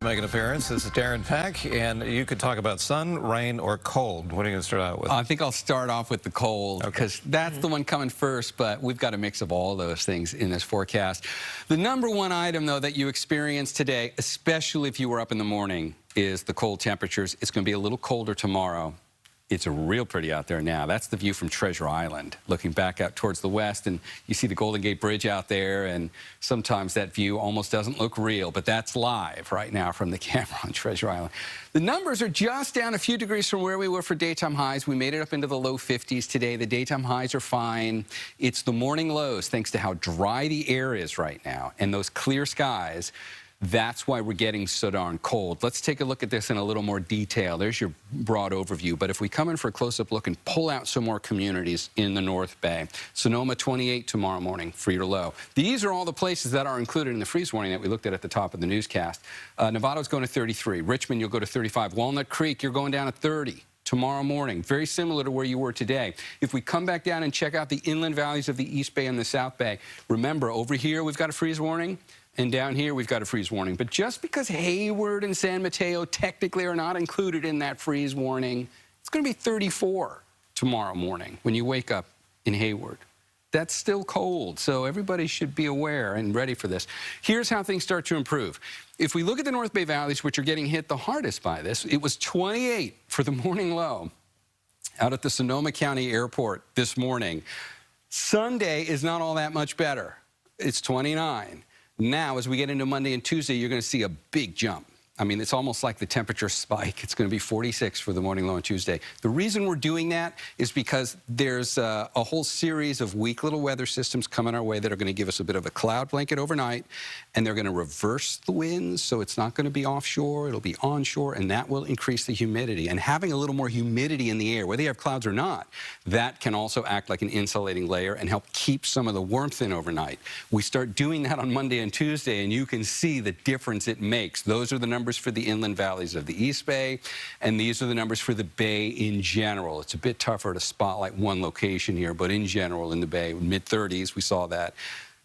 Make an appearance. This is Darren Peck, and you could talk about sun, rain, or cold. What are you going to start out with? I think I'll start off with the cold because that's the one coming first, but we've got a mix of all those things in this forecast. The number one item, though, that you experience today, especially if you were up in the morning, is the cold temperatures. It's going to be a little colder tomorrow. It's real pretty out there now. That's the view from Treasure Island, looking back out towards the west, and you see the Golden Gate Bridge out there, and sometimes that view almost doesn't look real, but that's live right now from the camera on Treasure Island. The numbers are just down a few degrees from where we were for daytime highs. We made it up into the low 50s today. The daytime highs are fine. It's the morning lows, thanks to how dry the air is right now, and those clear skies. That's why we're getting so darn cold. Let's take a look at this in a little more detail. There's your broad overview. But if we come in for a close-up look and pull out some more communities in the North Bay. Sonoma, 28 tomorrow morning, free or low. These are all the places that are included in the freeze warning that we looked at the top of the newscast. Nevada's going to 33. Richmond, you'll go to 35. Walnut Creek, you're going down to 30. Tomorrow morning, very similar to where you were today. If we come back down and check out the inland valleys of the East Bay and the South Bay, remember, over here we've got a freeze warning, and down here we've got a freeze warning. But just because Hayward and San Mateo technically are not included in that freeze warning, it's going to be 34 tomorrow morning when you wake up in Hayward. That's still cold, so everybody should be aware and ready for this. Here's how things start to improve. If we look at the North Bay valleys, which are getting hit the hardest by this, it was 28 for the morning low out at the Sonoma County Airport this morning. Sunday is not all that much better. It's 29. Now, as we get into Monday and Tuesday, you're going to see a big jump. I mean, it's almost like the temperature spike. It's going to be 46 for the morning low on Tuesday. The reason we're doing that is because there's a whole series of weak little weather systems coming our way that are going to give us a bit of a cloud blanket overnight, and they're going to reverse the winds, so it's not going to be offshore, it'll be onshore, and that will increase the humidity. And having a little more humidity in the air, whether you have clouds or not, that can also act like an insulating layer and help keep some of the warmth in overnight. We start doing that on Monday and Tuesday, and you can see the difference it makes. Those are the numbers for the inland valleys of the East Bay, and these are the numbers for the Bay in general. It's a bit tougher to spotlight one location here, but in general in the Bay, mid-30s, we saw that,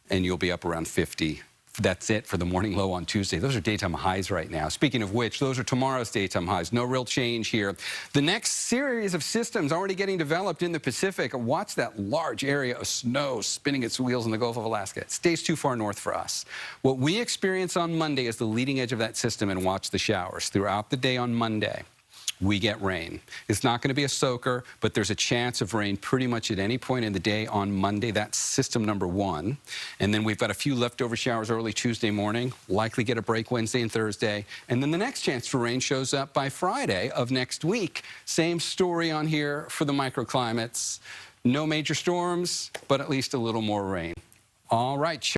and you'll be up around 50. That's it for the morning low on Tuesday. Those are daytime highs right now. Speaking of which, those are tomorrow's daytime highs. No real change here. The next series of systems already getting developed in the Pacific. Watch that large area of snow spinning its wheels in the Gulf of Alaska. It stays too far north for us. What we experience on Monday is the leading edge of that system, and watch the showers. Throughout the day on Monday, we get rain. It's not going to be a soaker, but there's a chance of rain pretty much at any point in the day on Monday. That's system number one. And then we've got a few leftover showers early Tuesday morning, likely get a break Wednesday and Thursday. And then the next chance for rain shows up by Friday of next week. Same story on here for the microclimates. No major storms, but at least a little more rain. All right.